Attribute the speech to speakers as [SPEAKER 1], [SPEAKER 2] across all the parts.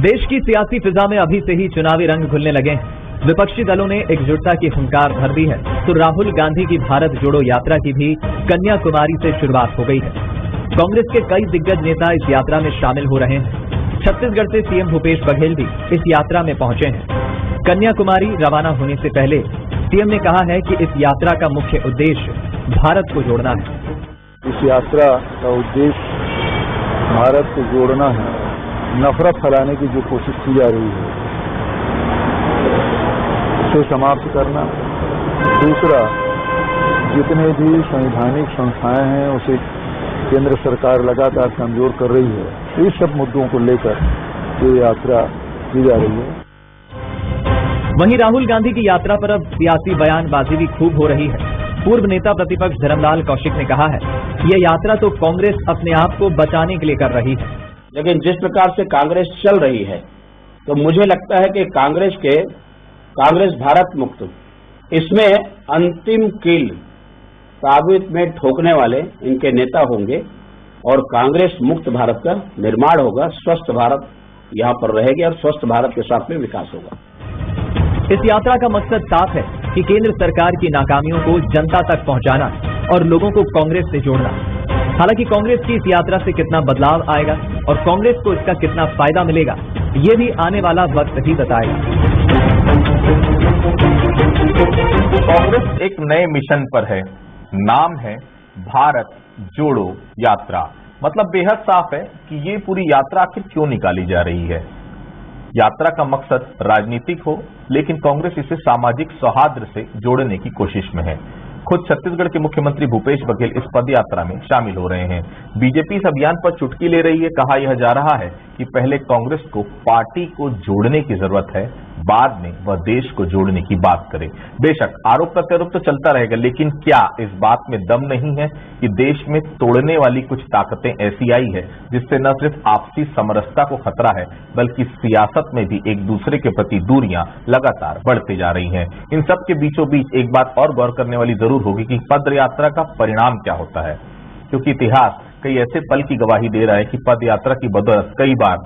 [SPEAKER 1] देश की सियासी फिजा में अभी से ही चुनावी रंग घुलने लगे हैं। विपक्षी दलों ने एकजुटता की हुंकार भर दी है तो राहुल गांधी की भारत जोड़ो यात्रा की भी कन्याकुमारी से शुरुआत हो गई है। कांग्रेस के कई दिग्गज नेता इस यात्रा में शामिल हो रहे हैं। छत्तीसगढ़ से सीएम भूपेश बघेल भी इस यात्रा में पहुंचे हैं। कन्याकुमारी रवाना होने से पहले सीएम ने कहा है कि इस यात्रा का मुख्य उद्देश्य भारत को जोड़ना है।
[SPEAKER 2] इस यात्रा का उद्देश्य भारत को जोड़ना है, नफरत फैलाने की जो कोशिश की जा रही है उसे समाप्त करना। दूसरा, जितने भी संवैधानिक संस्थाएं हैं उसे केंद्र सरकार लगातार कमजोर कर रही है। इस सब मुद्दों को लेकर ये यात्रा की जा रही है।
[SPEAKER 1] वहीं राहुल गांधी की यात्रा पर अब सियासी बयानबाजी भी खूब हो रही है। पूर्व नेता प्रतिपक्ष धर्मलाल कौशिक ने कहा है कि यह यात्रा तो कांग्रेस अपने आप को बचाने के लिए कर रही है।
[SPEAKER 3] लेकिन जिस प्रकार से कांग्रेस चल रही है तो मुझे लगता है कि कांग्रेस भारत मुक्त इसमें अंतिम कील साबित में ठोकने वाले इनके नेता होंगे और कांग्रेस मुक्त भारत का निर्माण होगा। स्वस्थ भारत यहां पर रहेगी और स्वस्थ भारत के साथ में विकास होगा।
[SPEAKER 1] इस यात्रा का मकसद साफ है कि केंद्र सरकार की नाकामियों को जनता तक पहुंचाना और लोगों को कांग्रेस से जोड़ना। हालांकि कांग्रेस की इस यात्रा से कितना बदलाव आएगा और कांग्रेस को इसका कितना फायदा मिलेगा, ये भी आने वाला वक्त ही बताएगा।
[SPEAKER 4] कांग्रेस एक नए मिशन पर है। नाम है भारत जोड़ो यात्रा। मतलब बेहद साफ है कि ये पूरी यात्रा आखिर क्यों निकाली जा रही है। यात्रा का मकसद राजनीतिक हो, लेकिन कांग्रेस इसे सामाजिक सौहार्द से जोड़ने की कोशिश में है। खुद छत्तीसगढ़ के मुख्यमंत्री भूपेश बघेल इस पद यात्रा में शामिल हो रहे हैं। बीजेपी इस अभियान पर चुटकी ले रही है। कहा यह जा रहा है कि पहले कांग्रेस को पार्टी को जोड़ने की जरूरत है, बाद में वह देश को जोड़ने की बात करे। बेशक आरोप प्रत्यारोप तो चलता रहेगा, लेकिन क्या इस बात में दम नहीं है कि देश में तोड़ने वाली कुछ ताकतें ऐसी आई है जिससे न सिर्फ आपसी समरसता को खतरा है, बल्कि सियासत में भी एक दूसरे के प्रति दूरियां लगातार बढ़ती जा रही हैं। इन सब के बीचों बीच एक बात और गौर करने वाली जरूर होगी कि पद यात्रा का परिणाम क्या होता है, क्योंकि इतिहास कई ऐसे पल की गवाही दे रहा है कि पद यात्रा की बदौलत कई बार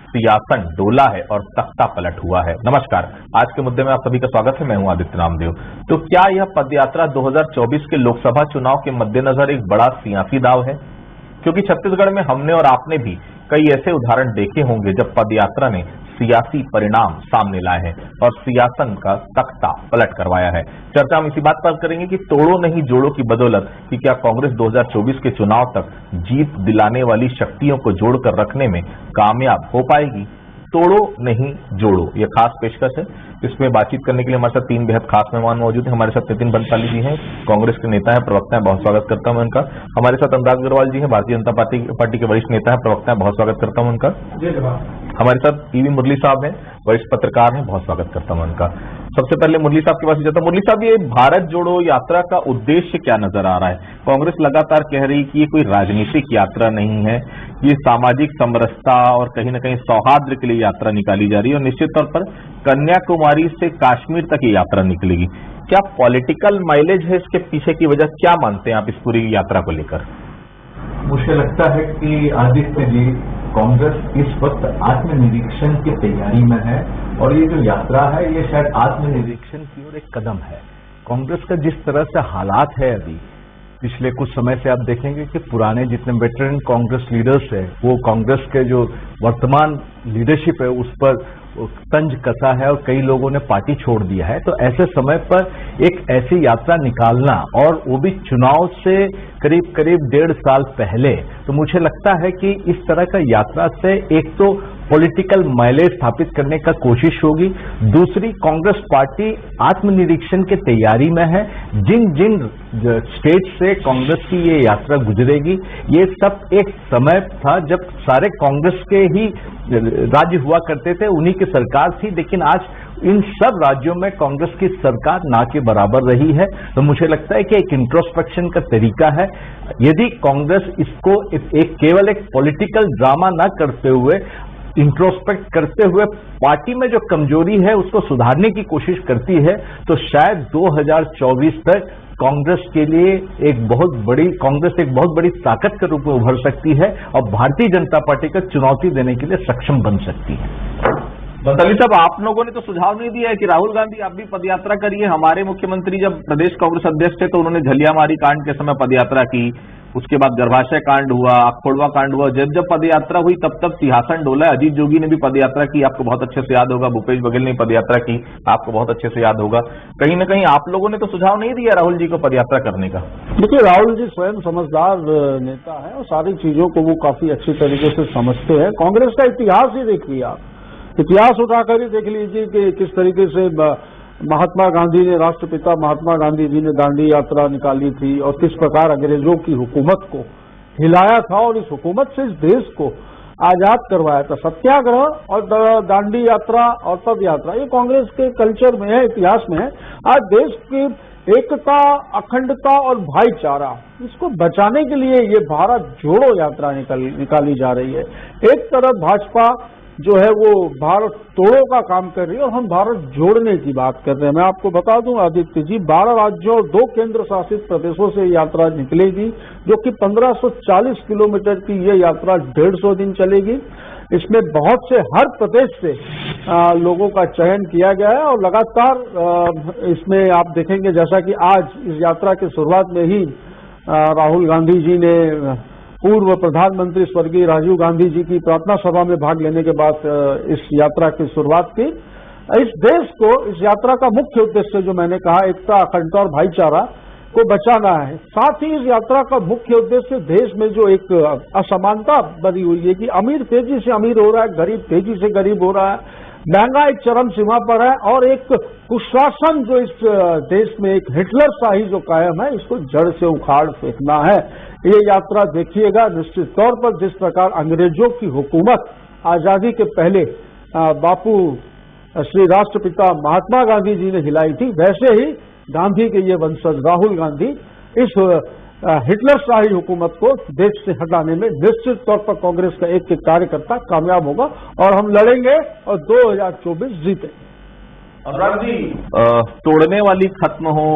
[SPEAKER 4] सियासन डोला है और तख्ता पलट हुआ है। नमस्कार, आज के मुद्दे में आप सभी का स्वागत है। मैं हूं आदित्य नामदेव। तो क्या यह पदयात्रा 2024 के लोकसभा चुनाव के मद्देनजर एक बड़ा सियासी दाव है? क्योंकि छत्तीसगढ़ में हमने और आपने भी कई ऐसे उदाहरण देखे होंगे जब पदयात्रा ने सियासी परिणाम सामने लाए हैं और सियासन का तख्ता पलट करवाया है। चर्चा हम इसी बात पर करेंगे कि तोड़ो नहीं जोड़ो की बदौलत कि क्या कांग्रेस 2024 के चुनाव तक जीत दिलाने वाली शक्तियों को जोड़कर रखने में कामयाब हो पाएगी। तोड़ो नहीं जोड़ो ये खास पेशकश है। इसमें बातचीत करने के लिए हमारे साथ तीन बेहद खास मेहमान मौजूद हैं। हमारे साथ नितिन बंसाली जी हैं, कांग्रेस के नेता हैं, प्रवक्ता हैं, बहुत स्वागत करता हूं उनका। हमारे साथ अनुराग अग्रवाल जी हैं, भारतीय जनता पार्टी के वरिष्ठ नेता हैं, प्रवक्ता हैं, बहुत स्वागत करता हूं उनका। हमारे साथ ईवी मुरली साहब हैं, वरिष्ठ पत्रकार हैं, बहुत स्वागत करता हूं उनका। सबसे पहले मुरली साहब के पास जाता हूं। मुरली साहब, ये भारत जोड़ो यात्रा का उद्देश्य क्या नजर आ रहा है? कांग्रेस लगातार कह रही कि ये कोई राजनीतिक यात्रा नहीं है, ये सामाजिक समरसता और कहीं न कहीं सौहार्द के लिए यात्रा निकाली जा रही है और निश्चित तौर पर कन्याकुमारी से कश्मीर तक ये यात्रा निकलेगी। क्या पॉलिटिकल माइलेज है इसके पीछे की वजह? क्या मानते हैं आप इस पूरी यात्रा को लेकर?
[SPEAKER 5] मुझे लगता है कि आदित्य जी, कांग्रेस इस वक्त आत्मनिरीक्षण की तैयारी में है और ये जो यात्रा है ये शायद आत्मनिरीक्षण की ओर एक कदम है। कांग्रेस का जिस तरह से हालात है अभी, पिछले कुछ समय से आप देखेंगे कि पुराने जितने वेटरन कांग्रेस लीडर्स है वो कांग्रेस के जो वर्तमान लीडरशिप है उस पर तंज कसा है और कई लोगों ने पार्टी छोड़ दिया है। तो ऐसे समय पर एक ऐसी यात्रा निकालना और वो भी चुनाव से करीब 1.5 साल पहले, तो मुझे लगता है कि इस तरह का यात्रा से एक तो पॉलिटिकल माइलेज स्थापित करने का कोशिश होगी, दूसरी कांग्रेस पार्टी आत्मनिरीक्षण की तैयारी में है। जिन जिन स्टेट से कांग्रेस की ये यात्रा गुजरेगी, ये सब एक समय था जब सारे कांग्रेस के ही राज्य हुआ करते थे, उन्हीं की सरकार थी, लेकिन आज इन सब राज्यों में कांग्रेस की सरकार ना के बराबर रही है। तो मुझे लगता है कि एक इंट्रोस्पेक्शन का तरीका है। यदि कांग्रेस इसको एक केवल एक पॉलिटिकल ड्रामा न करते हुए, इंट्रोस्पेक्ट करते हुए पार्टी में जो कमजोरी है उसको सुधारने की कोशिश करती है, तो शायद 2024 तक कांग्रेस के लिए एक बहुत बड़ी ताकत के रूप में उभर सकती है और भारतीय जनता पार्टी को चुनौती देने के लिए सक्षम बन सकती है।
[SPEAKER 4] अली साहब, आप लोगों ने तो सुझाव नहीं दिया है कि राहुल गांधी आप भी पदयात्रा करिए। हमारे मुख्यमंत्री जब प्रदेश कांग्रेस अध्यक्ष थे तो उन्होंने झलियामारी कांड के समय पदयात्रा की, उसके बाद गर्भाशय कांड हुआ, अखोड़वा कांड हुआ, जब पदयात्रा हुई तब सिंहासन डोला। अजीत जोगी ने भी पदयात्रा की, आपको बहुत अच्छे से याद होगा। भूपेश बघेल ने पदयात्रा की, आपको बहुत अच्छे से याद होगा। कहीं ना कहीं आप लोगों ने तो सुझाव नहीं दिया राहुल जी को पदयात्रा करने का।
[SPEAKER 2] देखिए, राहुल जी स्वयं समझदार नेता है और सारी चीजों को वो काफी अच्छी तरीके से समझते हैं। कांग्रेस का इतिहास ही देखिए आप, इतिहास उठाकर ही देख लीजिए कि किस तरीके से महात्मा गांधी ने, राष्ट्रपिता महात्मा गांधी जी ने दांडी यात्रा निकाली थी और किस प्रकार अंग्रेजों की हुकूमत को हिलाया था और इस हुकूमत से इस देश को आजाद करवाया था। सत्याग्रह और दांडी यात्रा और पद यात्रा ये कांग्रेस के कल्चर में है, इतिहास में है। आज देश की एकता, अखंडता और भाईचारा, इसको बचाने के लिए ये भारत जोड़ो यात्रा निकाली जा रही है। एक तरफ भाजपा जो है वो भारत तोड़ो का काम कर रही है और हम भारत जोड़ने की बात कर रहे हैं। मैं आपको बता दूं आदित्य जी, 12 राज्यों और 2 केंद्र शासित प्रदेशों से यात्रा निकलेगी, जो कि 1540 किलोमीटर की ये यात्रा 150 दिन चलेगी। इसमें बहुत से हर प्रदेश से लोगों का चयन किया गया है और लगातार इसमें आप देखेंगे, जैसा कि आज इस यात्रा की शुरुआत में ही राहुल गांधी जी ने पूर्व प्रधानमंत्री स्वर्गीय राजीव गांधी जी की प्रार्थना सभा में भाग लेने के बाद इस यात्रा की शुरुआत की। इस देश को, इस यात्रा का मुख्य उद्देश्य जो मैंने कहा, एकता, अखंडता और भाईचारा को बचाना है। साथ ही इस यात्रा का मुख्य उद्देश्य देश में जो एक असमानता बनी हुई है कि अमीर तेजी से अमीर हो रहा है, गरीब तेजी से गरीब हो रहा है, महंगाई चरम सीमा पर है और एक कुशासन जो इस देश में एक हिटलर शाही जो कायम है, इसको जड़ से उखाड़ फेंकना है। ये यात्रा देखिएगा, निश्चित तौर पर जिस प्रकार अंग्रेजों की हुकूमत आजादी के पहले बापू श्री राष्ट्रपिता महात्मा गांधी जी ने हिलाई थी, वैसे ही गांधी के ये वंशज राहुल गांधी इस हिटलर शाही हुकूमत को देश से हटाने में निश्चित तौर पर कांग्रेस का एक कार्यकर्ता कामयाब होगा और हम लड़ेंगे और 2024 जीते।
[SPEAKER 4] अनुराग जी, तोड़ने वाली खत्म हो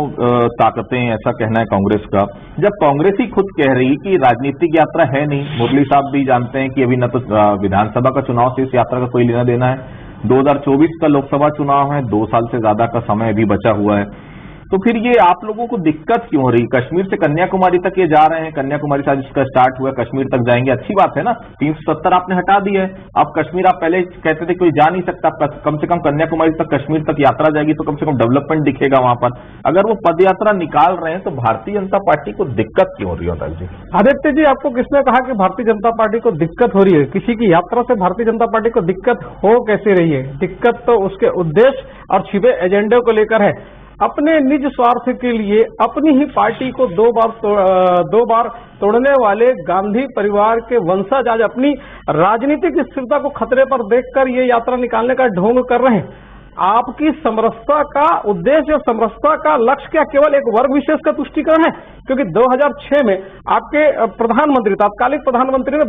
[SPEAKER 4] ताकतें, ऐसा कहना है कांग्रेस का। जब कांग्रेस ही खुद कह रही कि राजनीतिक यात्रा है नहीं, मुरली साहब भी जानते हैं कि अभी न तो विधानसभा का चुनाव से इस यात्रा का कोई लेना देना है, 2024 का लोकसभा चुनाव है, 2 साल से ज्यादा का समय अभी बचा हुआ है, तो फिर ये आप लोगों को दिक्कत क्यों हो रही? कश्मीर से कन्याकुमारी तक ये जा रहे हैं, कन्याकुमारी से आज इसका स्टार्ट हुआ, कश्मीर तक जाएंगे, अच्छी बात है ना। 370 आपने हटा दी है, अब कश्मीर आप पहले कहते थे कोई जा नहीं सकता, कम से कम कन्याकुमारी तक, कश्मीर तक यात्रा जाएगी तो कम से कम डेवलपमेंट दिखेगा वहां पर। अगर वो पद यात्रा निकाल रहे हैं तो भारतीय जनता पार्टी को दिक्कत क्यों हो रही है? जी
[SPEAKER 6] आदित्य जी, आपको किसने कहा कि भारतीय जनता पार्टी को दिक्कत हो रही है? किसी की यात्रा से भारतीय जनता पार्टी को दिक्कत हो कैसे रही है? दिक्कत तो उसके उद्देश्य और छिपे एजेंडे को लेकर है। अपने निज स्वार्थ के लिए अपनी ही पार्टी को दो बार तोड़ने वाले गांधी परिवार के वंशज आज अपनी राजनीतिक स्थिरता को खतरे पर देखकर ये यात्रा निकालने का ढोंग कर रहे हैं। आपकी समरसता का उद्देश्य, समरसता का लक्ष्य क्या केवल एक वर्ग विशेष का तुष्टीकरण है? क्योंकि 2006 में आपके प्रधानमंत्री, तत्कालिक प्रधानमंत्री ने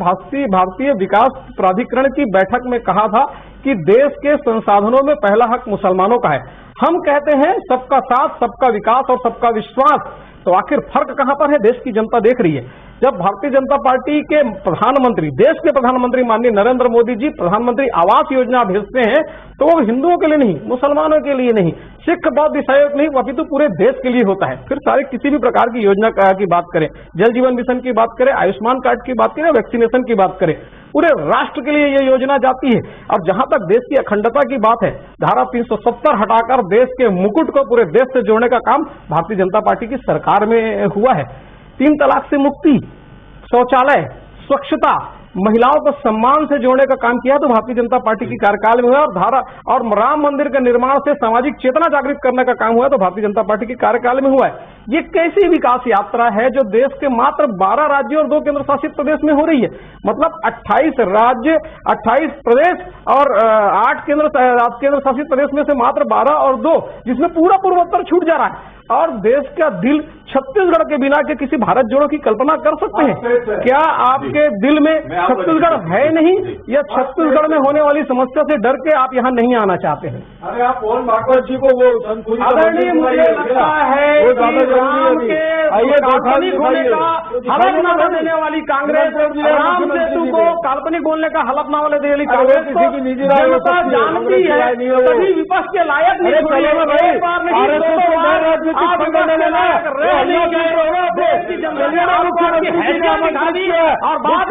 [SPEAKER 6] भारतीय विकास प्राधिकरण की बैठक में कहा था कि देश के संसाधनों में पहला हक मुसलमानों का है। हम कहते हैं सबका साथ, सबका विकास और सबका विश्वास। तो आखिर फर्क कहां पर है? देश की जनता देख रही है। जब भारतीय जनता पार्टी के प्रधानमंत्री, देश के प्रधानमंत्री माननीय नरेंद्र मोदी जी प्रधानमंत्री आवास योजना भेजते हैं तो वो हिंदुओं के लिए नहीं, मुसलमानों के लिए नहीं, सिख बौद्ध ईसाइयों के नहीं, अपितु पूरे देश के लिए होता है। फिर सारे किसी भी प्रकार की योजना की बात करें, जल जीवन मिशन की बात करें, आयुष्मान कार्ड की बात करें, वैक्सीनेशन की बात करें, पूरे राष्ट्र के लिए ये योजना जाती है। और जहां तक देश की अखंडता की बात है, धारा 370 हटाकर देश के मुकुट को पूरे देश से जोड़ने का काम भारतीय जनता पार्टी की सरकार में हुआ है। 3 तलाक से मुक्ति, शौचालय, स्वच्छता, महिलाओं को सम्मान से जोड़ने का काम किया तो भारतीय जनता पार्टी की कार्यकाल में हुआ। और राम मंदिर के निर्माण से सामाजिक चेतना जागृत करने का काम हुआ तो भारतीय जनता पार्टी की कार्यकाल में हुआ है। ये कैसी विकास यात्रा है जो देश के मात्र 12 राज्यों और 2 केंद्र शासित प्रदेश में हो रही है? मतलब 28 राज्य, 28 प्रदेश और 8 केंद्र शासित प्रदेश में से मात्र 12 और 2, जिसमें पूरा पूर्वोत्तर छूट जा रहा है। और देश का दिल छत्तीसगढ़ के बिना के किसी भारत जोड़ो की कल्पना कर सकते हैं क्या? आपके दिल में छत्तीसगढ़ है नहीं, या छत्तीसगढ़ में होने वाली समस्या से डर के आप यहाँ नहीं आना चाहते हैं?
[SPEAKER 2] अरे आप मोहन भागवत जी को वो संतपुरी का
[SPEAKER 6] आदरणीय,
[SPEAKER 2] मंदिर
[SPEAKER 6] मुझे लगता है कि राम के काल्पनिक होने का हलफनामा देने वाली कांग्रेस, राम सेतु को काल्पनिक बोलने का हलफनामा देने वाली कांग्रेस को जनता जानती है, तभी विपक्ष के लायक नहीं छोड़ी। एक बार नहीं, दो बार आप विपक्ष के लायक रह नहीं गए। देश की जनता ने आपको आपकी हैसियत दिखा दी और बात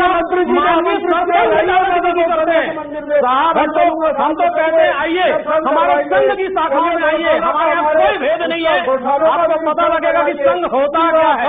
[SPEAKER 6] मानवीय साहब, हम तो कहते हैं आइए हमारे संघ की शाखाओं में आइए, हमारे यहाँ कोई भेद नहीं है, आपको पता लगेगा कि संघ होता क्या है।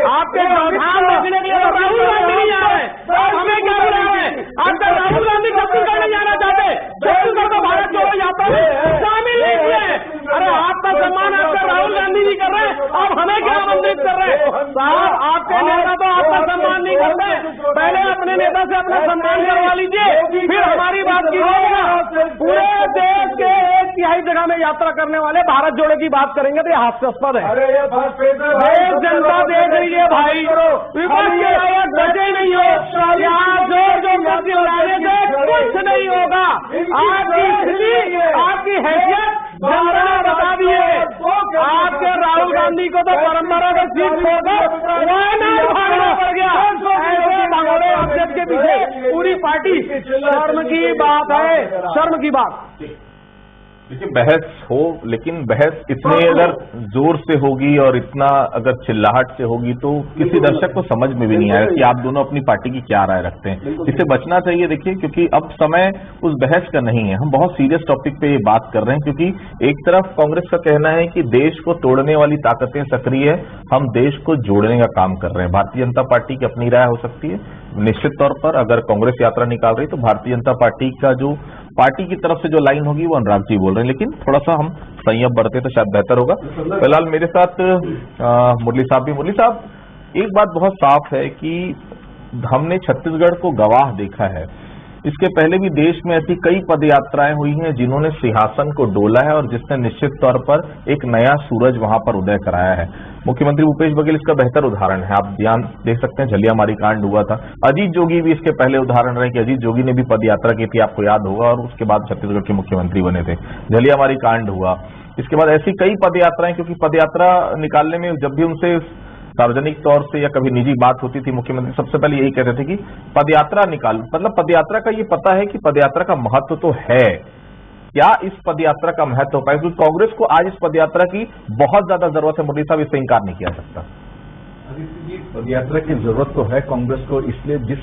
[SPEAKER 6] आपके व्यवधान देखने के लिए राहुल गांधी नहीं आ रहे, आप हमें क्या बुला रहे हैं? आपका राहुल गांधी छत्तीसगढ़ नहीं जाना चाहते, छत्तीसगढ़ को भारत जोड़ो यात्रा में शामिल नहीं किए। अरे आपका सम्मान आपका राहुल गांधी नहीं कर रहे, आप हमें क्या आमंत्रित कर रहे हैं? साहब, आपके नेता तो आपका सम्मान नहीं करते, पहले अपने नेता से अपना सम्मान करवा लीजिए, फिर हमारी बात कीजिएगा। पूरे देश के 1/3 जगह में यात्रा करने वाले भारत जोड़ो की बात करेंगे तो ये हास्यास्पद है।
[SPEAKER 2] अरे ये बात
[SPEAKER 6] देश जनता देख रही है भाई, विपक्ष के लायक बचे नहीं हो, यहाँ जोर चिल्लाने से कुछ नहीं होगा। आपकी स्थिति, आपकी हैसियत जनता ने बता दी है। आपके राहुल गांधी को तो परंपरागत सीट छोड़कर वायनाड भागना पड़ गया। ऐसे भागोड़े अध्यक्ष के पीछे पूरी पार्टी, शर्म की बात है, शर्म की बात।
[SPEAKER 4] देखिए, बहस हो, लेकिन बहस इतने अगर जोर से होगी और इतना अगर चिल्लाहट से होगी तो किसी दर्शक को समझ में भी नहीं आएगा कि आप दोनों अपनी पार्टी की क्या राय रखते हैं। इससे बचना चाहिए। देखिए, क्योंकि अब समय उस बहस का नहीं है, हम बहुत सीरियस टॉपिक पे ये बात कर रहे हैं। क्योंकि एक तरफ कांग्रेस का कहना है कि देश को तोड़ने वाली ताकतें सक्रिय है, हम देश को जोड़ने का काम कर रहे हैं। भारतीय जनता पार्टी की अपनी राय हो सकती है, निश्चित तौर पर अगर कांग्रेस यात्रा निकाल रही तो भारतीय जनता पार्टी का जो पार्टी की तरफ से जो लाइन होगी वो अनुराग जी बोल रहे हैं, लेकिन थोड़ा सा हम संयम बरते तो शायद बेहतर होगा। फिलहाल मेरे साथ मुरली साहब भी। मुरली साहब, एक बात बहुत साफ है कि हमने छत्तीसगढ़ को गवाह देखा है। इसके पहले भी देश में ऐसी कई पदयात्राएं हुई हैं जिन्होंने सिंहासन को डोला है और जिसने निश्चित तौर पर एक नया सूरज वहां पर उदय कराया है। मुख्यमंत्री भूपेश बघेल इसका बेहतर उदाहरण है। आप ध्यान देख सकते हैं, झलियामारी कांड हुआ था। अजीत जोगी भी इसके पहले उदाहरण रहे कि अजीत जोगी ने भी पदयात्रा की थी, आपको याद होगा, और उसके बाद छत्तीसगढ़ के मुख्यमंत्री बने थे। झलियामारी कांड हुआ, इसके बाद ऐसी कई पदयात्राएं, क्योंकि पदयात्रा निकालने में जब भी उनसे सार्वजनिक तौर से या कभी निजी बात होती थी, मुख्यमंत्री सबसे पहले यही कहते थे कि पदयात्रा निकाल, मतलब पदयात्रा का ये पता है कि पदयात्रा का महत्व तो है। क्या इस पदयात्रा का महत्व हो पाए? क्योंकि कांग्रेस को आज इस पदयात्रा की बहुत ज्यादा जरूरत है। मुरली साहब, इससे इंकार नहीं किया सकता।
[SPEAKER 5] पदयात्रा की जरूरत तो है कांग्रेस को, इसलिए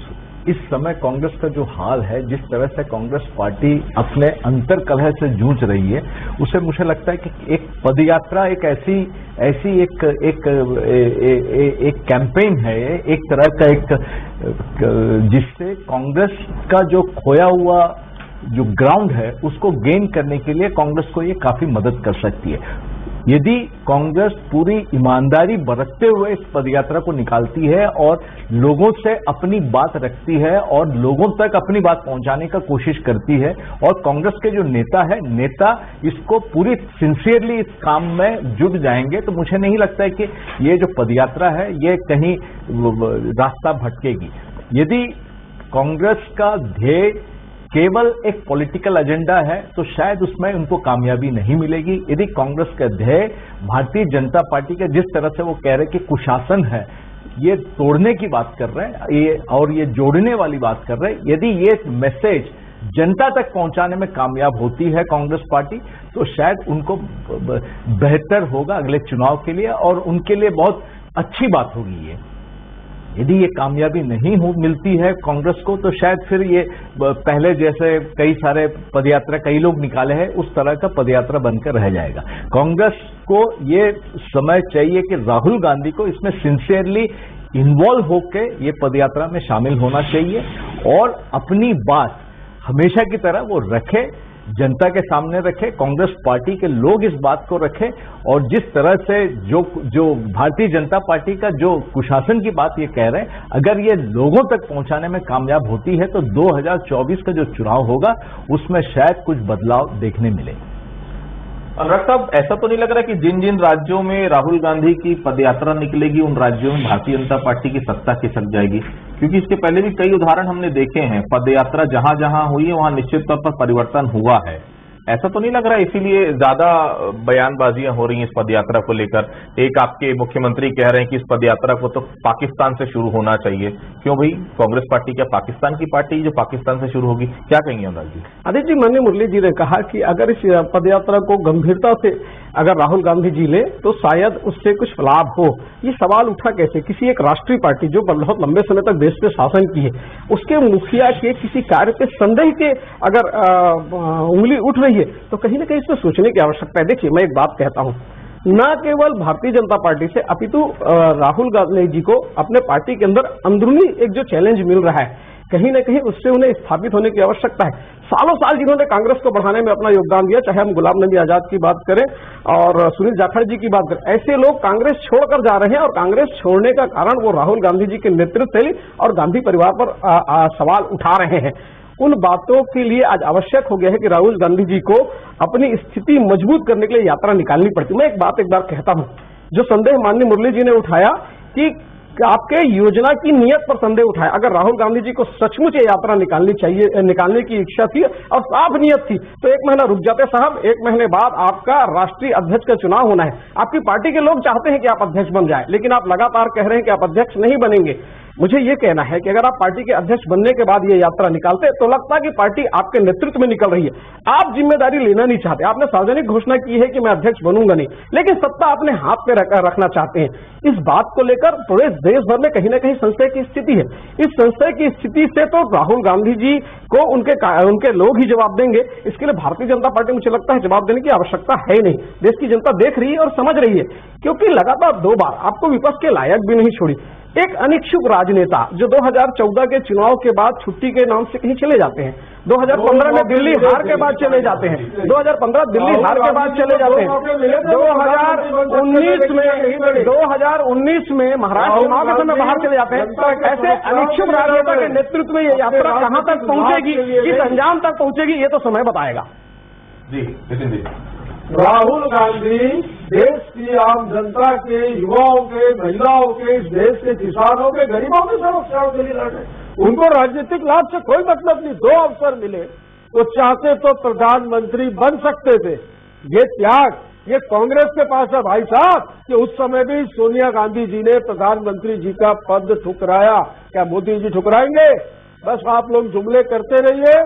[SPEAKER 5] इस समय कांग्रेस का जो हाल है, जिस तरह से कांग्रेस पार्टी अपने अंतर कलह से जूझ रही है, उसे मुझे लगता है कि एक पदयात्रा एक ऐसी एक कैंपेन है, एक तरह का एक जिससे कांग्रेस का जो खोया हुआ जो ग्राउंड है उसको गेन करने के लिए कांग्रेस को ये काफी मदद कर सकती है। यदि कांग्रेस पूरी ईमानदारी बरतते हुए इस पदयात्रा को निकालती है और लोगों से अपनी बात रखती है और लोगों तक अपनी बात पहुंचाने का कोशिश करती है, और कांग्रेस के जो नेता इसको पूरी सिंसियरली इस काम में जुट जाएंगे, तो मुझे नहीं लगता है कि ये जो पदयात्रा है ये कहीं रास्ता भटकेगी। यदि कांग्रेस का ध्येय केवल एक पॉलिटिकल एजेंडा है तो शायद उसमें उनको कामयाबी नहीं मिलेगी। यदि कांग्रेस का ध्येय भारतीय जनता पार्टी का, जिस तरह से वो कह रहे कि कुशासन है, ये तोड़ने की बात कर रहे हैं और ये जोड़ने वाली बात कर रहे हैं, यदि ये मैसेज जनता तक पहुंचाने में कामयाब होती है कांग्रेस पार्टी, तो शायद उनको बेहतर होगा अगले चुनाव के लिए और उनके लिए बहुत अच्छी बात होगी ये। यदि ये कामयाबी नहीं मिलती है कांग्रेस को, तो शायद फिर ये पहले जैसे कई सारे पदयात्रा कई लोग निकाले हैं उस तरह का पदयात्रा बनकर रह जाएगा। कांग्रेस को ये समय चाहिए कि राहुल गांधी को इसमें सिंसियरली इन्वॉल्व होकर ये पदयात्रा में शामिल होना चाहिए और अपनी बात हमेशा की तरह वो रखे, जनता के सामने रखे, कांग्रेस पार्टी के लोग इस बात को रखें, और जिस तरह से जो भारतीय जनता पार्टी का जो कुशासन की बात ये कह रहे हैं, अगर ये लोगों तक पहुंचाने में कामयाब होती है तो 2024 का जो चुनाव होगा उसमें शायद कुछ बदलाव देखने मिले।
[SPEAKER 4] अनुराग साहब, ऐसा तो नहीं लग रहा कि जिन जिन राज्यों में राहुल गांधी की पदयात्रा निकलेगी उन राज्यों में भारतीय जनता पार्टी की सत्ता खिसक जाएगी? क्योंकि इसके पहले भी कई उदाहरण हमने देखे हैं, पदयात्रा जहां जहां हुई है वहां निश्चित तौर पर परिवर्तन हुआ है। ऐसा तो नहीं लग रहा है इसीलिए ज्यादा बयानबाजियां हो रही हैं इस पदयात्रा को लेकर। एक आपके मुख्यमंत्री कह रहे हैं कि इस पदयात्रा को तो पाकिस्तान से शुरू होना चाहिए। क्यों भाई, कांग्रेस पार्टी क्या पाकिस्तान की पार्टी जो पाकिस्तान से शुरू होगी? क्या कहेंगे अनुराग जी?
[SPEAKER 6] आदित्य जी, माननीय मुरली जी ने कहा कि अगर इस पदयात्रा को गंभीरता से अगर राहुल गांधी जी ले तो शायद उससे कुछ लाभ हो। ये सवाल उठा कैसे? किसी एक राष्ट्रीय पार्टी जो बहुत लंबे समय तक देश पे शासन की है, उसके मुखिया के किसी कार्य पे संदेह के अगर उंगली उठ रही है तो कहीं ना कहीं इसमें सोचने की आवश्यकता है। देखिए, मैं एक बात कहता हूं, न केवल भारतीय जनता पार्टी से अपितु राहुल गांधी जी को अपने पार्टी के अंदर अंदरूनी एक जो चैलेंज मिल रहा है, कहीं ना कहीं उससे उन्हें स्थापित होने की आवश्यकता है। सालों साल जिन्होंने कांग्रेस को बढ़ाने में अपना योगदान दिया, चाहे हम गुलाम नबी आजाद की बात करें और सुनील जाखड़ जी की बात करें, ऐसे लोग कांग्रेस छोड़कर जा रहे हैं और कांग्रेस छोड़ने का कारण वो राहुल गांधी जी के नेतृत्व शैली और गांधी परिवार पर सवाल उठा रहे हैं। उन बातों के लिए आज आवश्यक हो गया है कि राहुल गांधी जी को अपनी स्थिति मजबूत करने के लिए यात्रा निकालनी पड़ती। मैं एक बार कहता हूं, जो संदेह माननीय मुरली जी ने उठाया कि आपके योजना की नियत पर संदेह उठाया, अगर राहुल गांधी जी को सचमुच ये यात्रा निकालने की इच्छा थी और साफ नियत थी तो एक महीना रुक जाते साहब। 1 महीने बाद आपका राष्ट्रीय अध्यक्ष का चुनाव होना है, आपकी पार्टी के लोग चाहते हैं कि आप अध्यक्ष बन जाए, लेकिन आप लगातार कह रहे हैं कि आप अध्यक्ष नहीं बनेंगे। मुझे ये कहना है कि अगर आप पार्टी के अध्यक्ष बनने के बाद ये यात्रा निकालते तो लगता है कि पार्टी आपके नेतृत्व में निकल रही है, आप जिम्मेदारी लेना नहीं चाहते। आपने सार्वजनिक घोषणा की है कि मैं अध्यक्ष बनूंगा नहीं, लेकिन सत्ता अपने हाथ पे रखना चाहते हैं। इस बात को लेकर पूरे देश भर में कहीं ना कहीं संशय की स्थिति है। इस संशय की स्थिति से तो राहुल गांधी जी को उनके लोग ही जवाब देंगे। इसके लिए भारतीय जनता पार्टी मुझे लगता है जवाब देने की आवश्यकता है ही नहीं। देश की जनता देख रही है और समझ रही है, क्योंकि लगातार 2 बार आपको विपक्ष के लायक भी नहीं छोड़ी। एक अनिच्छुक राजनेता जो 2014 के चुनाव के बाद छुट्टी के नाम से कहीं चले जाते हैं, 2015 में दिल्ली हार के बाद चले जाते हैं, 2015 दिल्ली हार के बाद चले जाते हैं, 2019 में महाराष्ट्र चुनाव के समय बाहर चले जाते हैं। ऐसे अनिच्छुक राजनेता के नेतृत्व में ये यात्रा कहां तक पहुंचेगी, किस अंजाम तक पहुंचेगी, ये तो समय बताएगा।
[SPEAKER 4] जी नितिन जी,
[SPEAKER 7] राहुल गांधी देश की आम जनता के, युवाओं के, महिलाओं के, इस देश के किसानों के, गरीबों के सुरक्षा के लिए लड़ रहे। उनको राजनीतिक लाभ से कोई मतलब नहीं। 2 अवसर मिले तो चाहते तो प्रधानमंत्री बन सकते थे। ये त्याग ये कांग्रेस के पास है भाई साहब, कि उस समय भी सोनिया गांधी जी ने प्रधानमंत्री जी का पद ठुकराया। क्या मोदी जी ठुकराएंगे? बस आप लोग जुमले करते रहिए।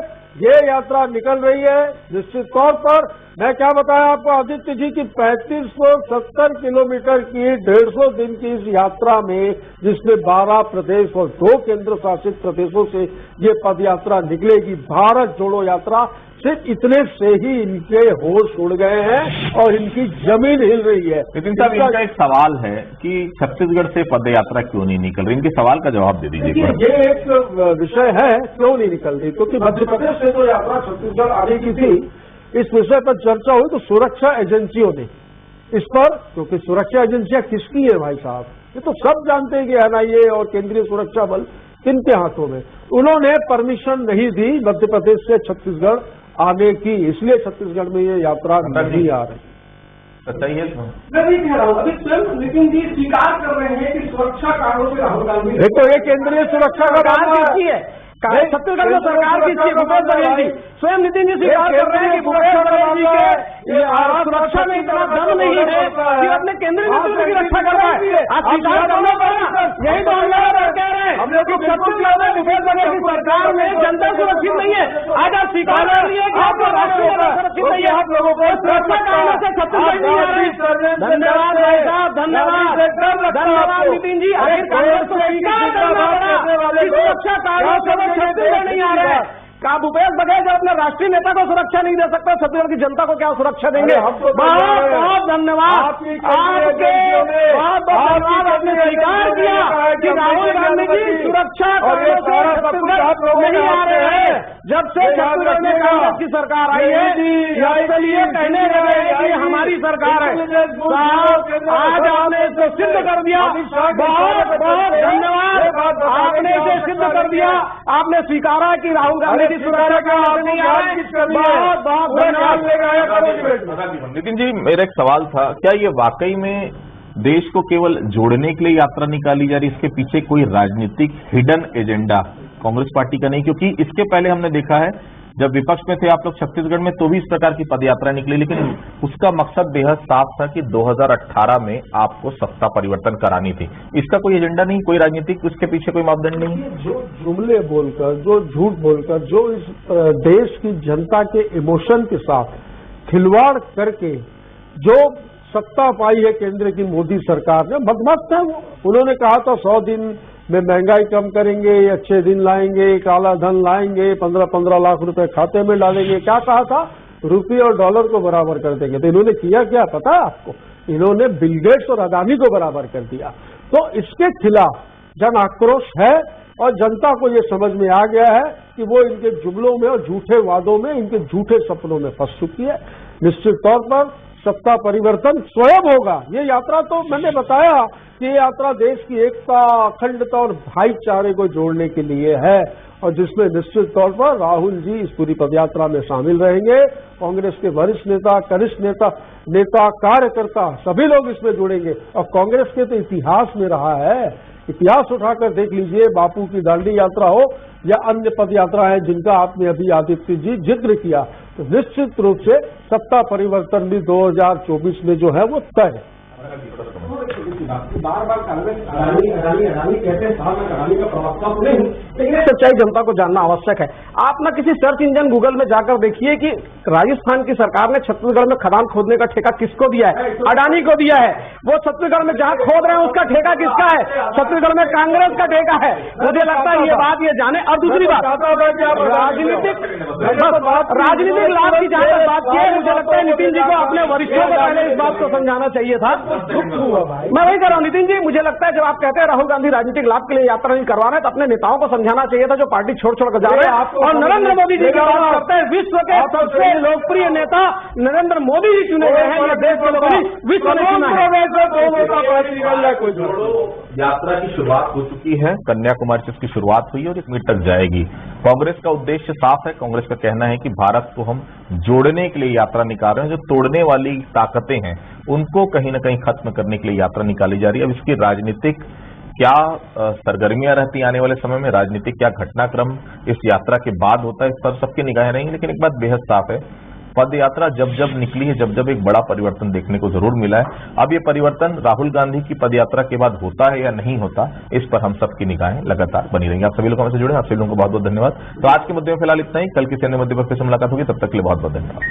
[SPEAKER 7] ये यात्रा निकल रही है निश्चित तौर पर। मैं क्या बताया आपको आदित्य जी की 3570 किलोमीटर की 150 दिन की इस यात्रा में, जिसमें 12 प्रदेश और 2 केंद्र शासित प्रदेशों से ये पद यात्रा निकलेगी, भारत जोड़ो यात्रा, सिर्फ इतने से ही इनके होश उड़ गए हैं और इनकी जमीन हिल रही है।
[SPEAKER 4] लेकिन साहब, इनका एक सवाल है कि छत्तीसगढ़ से पद यात्रा क्यों नहीं निकल रही? इनके सवाल का जवाब दे दीजिए।
[SPEAKER 7] ये एक विषय है, क्यों नहीं निकल रही, क्योंकि मध्य प्रदेश से जो यात्रा छत्तीसगढ़ आने की थी, इस विषय पर चर्चा हुई तो सुरक्षा एजेंसियों ने इस पर, क्योंकि सुरक्षा एजेंसियां किसकी है भाई साहब, ये तो सब जानते हैं कि एनआईए और केंद्रीय सुरक्षा बल किनके हाथों में, उन्होंने परमिशन नहीं दी मध्य प्रदेश से छत्तीसगढ़ आने की, इसलिए छत्तीसगढ़ में ये यात्रा नहीं आ रही।
[SPEAKER 4] सच्चाई है।
[SPEAKER 6] मैं नहीं कह रहा हूँ, अभी स्वयं नितिन जी स्वीकार कर रहे हैं कि सुरक्षा कारणों से राहुल गांधी
[SPEAKER 7] देखो ये केंद्रीय सुरक्षा का
[SPEAKER 6] किसकी है? छत्तीसगढ़ में सरकार किसकी? भूपेश बघेल जी। स्वयं नितिन जी स्वीकार कर रहे हैं कि भूपेश बघेल जी के सुरक्षा में इतना दम नहीं है कि अपने केंद्रीय नेतृत्व की रक्षा कर पाए। आज स्वीकार करना पड़ा, यही तो हम लोग कह रहे हैं कि छत्तीसगढ़ में भूपेश बघेल की सरकार में जनता सुरक्षित नहीं है। आज आप स्वीकार कर रही है कि आपको राष्ट्रीय सुरक्षित नहीं है। आप लोगों को सुरक्षा कारणों से छत्तीसगढ़ नहीं आ रहे। धन्यवाद भाई साहब, धन्यवाद धन्यवाद नितिन जी। आखिर कांग्रेस को स्वीकार करना पड़ा कि सुरक्षा कारणों से छत्तीसगढ़ नहीं आ रहा है। क्या भूपेश बघेल जब अपने राष्ट्रीय नेता को सुरक्षा नहीं दे सकता, छत्तीसगढ़ की जनता को क्या सुरक्षा देंगे? बहुत बहुत धन्यवाद आपके, बहुत बहुत धन्यवाद। आपने स्वीकार किया कि राहुल गांधी जी सुरक्षा छत्तीसगढ़ नहीं आ रहे हैं। जब से छत्तीसगढ़ में कांग्रेस की सरकार आई है, इसके लिए कहने लगे कि हमारी सरकार है। आज आपने इसे सिद्ध कर दिया, बहुत बहुत धन्यवाद। आपने इसे सिद्ध कर दिया, आपने स्वीकारा कि राहुल गांधी की सुरक्षा का नहीं आ रहा है। बहुत बहुत धन्यवाद।
[SPEAKER 4] नितिन जी, मेरा एक सवाल था, क्या ये वाकई में देश को केवल जोड़ने के लिए यात्रा निकाली जा रही है, इसके पीछे कोई राजनीतिक हिडन एजेंडा कांग्रेस पार्टी का नहीं, क्योंकि इसके पहले हमने देखा है जब विपक्ष में थे आप लोग छत्तीसगढ़ में तो भी इस प्रकार की पदयात्रा निकली, लेकिन उसका मकसद बेहद साफ था कि 2018 में आपको सत्ता परिवर्तन करानी थी। इसका कोई एजेंडा नहीं, कोई राजनीतिक उसके पीछे कोई मापदंड नहीं है।
[SPEAKER 7] जो जुमले बोलकर, जो झूठ बोलकर, जो इस देश की जनता के इमोशन के साथ खिलवाड़ करके जो सत्ता पाई है केंद्र की मोदी सरकार ने, मदमस्त है वो। उन्होंने कहा था 100 दिन में महंगाई कम करेंगे, अच्छे दिन लाएंगे, काला धन लाएंगे, 15-15 लाख रुपए खाते में डालेंगे। क्या कहा था? रुपये और डॉलर को बराबर कर देंगे। तो इन्होंने किया क्या पता है आपको? इन्होंने बिल गेट्स और अदानी को बराबर कर दिया। तो इसके खिलाफ जन आक्रोश है और जनता को ये समझ में आ गया है कि वो इनके जुमलों में और झूठे वादों में, इनके झूठे सपनों में फंस चुकी है। निश्चित तौर पर सत्ता परिवर्तन स्वयं होगा। ये यात्रा तो मैंने बताया कि ये यात्रा देश की एकता, अखंडता और भाईचारे को जोड़ने के लिए है और जिसमें निश्चित तौर पर राहुल जी इस पूरी पदयात्रा में शामिल रहेंगे। कांग्रेस के वरिष्ठ नेता, कनिष्ठ नेता, कार्यकर्ता सभी लोग इसमें जुड़ेंगे और कांग्रेस के तो इतिहास में रहा है। इतिहास उठाकर देख लीजिए, बापू की दांडी यात्रा हो या अन्य पद यात्रा है जिनका आपने अभी आदित्य जी जिक्र किया, तो निश्चित रूप से सत्ता परिवर्तन भी 2024 में जो है वो तय है।
[SPEAKER 6] बार बार कांग्रेस अडानी कहते हैं, साहब मैं अडानी का प्रवक्ता तो नहीं हूं, लेकिन सच्चाई जनता को जानना आवश्यक है। आप ना किसी सर्च इंजन गूगल में जाकर देखिए कि राजस्थान की सरकार ने छत्तीसगढ़ में खदान खोदने का ठेका किसको दिया है? अडानी को दिया है। वो छत्तीसगढ़ में जहां खोद रहे हैं उसका ठेका किसका है? छत्तीसगढ़ में कांग्रेस का ठेका है। मुझे लगता है ये बात ये जाने। और दूसरी बात, राजनीतिक लाभ की जहां तक बात की है, मुझे लगता है नितिन जी को अपने वरिष्ठों को पहले इस बात को समझाना चाहिए था। मैं वही कर रहा हूं नितिन जी, मुझे लगता है जब आप कहते हैं राहुल गांधी राजनीतिक लाभ के लिए यात्रा नहीं करवा रहे हैं तो अपने नेताओं को समझाना चाहिए था जो पार्टी छोड़ कर जा रहे हैं। और नरेंद्र मोदी जी की बात करते हैं, विश्व के सबसे लोकप्रिय नेता नरेंद्र मोदी जी चुने गए हैं। यह देश के लोगों ने विश्व में चुना है।
[SPEAKER 4] यात्रा की शुरुआत हो चुकी है, कन्याकुमारी से इसकी शुरुआत हुई और 1 मिनट तक जाएगी। कांग्रेस का उद्देश्य साफ है। कांग्रेस का कहना है कि भारत को हम जोड़ने के लिए यात्रा निकाल रहे हैं। जो तोड़ने वाली ताकतें हैं उनको कहीं ना कहीं खत्म करने के लिए यात्रा निकाली जा रही है। अब इसकी राजनीतिक क्या सरगर्मियां रहती आने वाले समय में, राजनीतिक क्या घटनाक्रम इस यात्रा के बाद होता है, इस पर सबकी निगाहें रहेंगी। लेकिन एक बात बेहद साफ है, पद यात्रा जब जब निकली है, जब जब एक बड़ा परिवर्तन देखने को जरूर मिला है। अब ये परिवर्तन राहुल गांधी की पद यात्रा के बाद होता है या नहीं होता, इस पर हम सबकी निगाहें लगातार बनी रहेंगी। आप सभी लोग हमसे जुड़े, आप सभी लोगों को बहुत बहुत धन्यवाद। तो आज के मुद्दे में फिलहाल इतना ही। कल किसी अन्य मुद्दे पर फिर से मुलाकात होगी, तब तक के लिए बहुत बहुत धन्यवाद।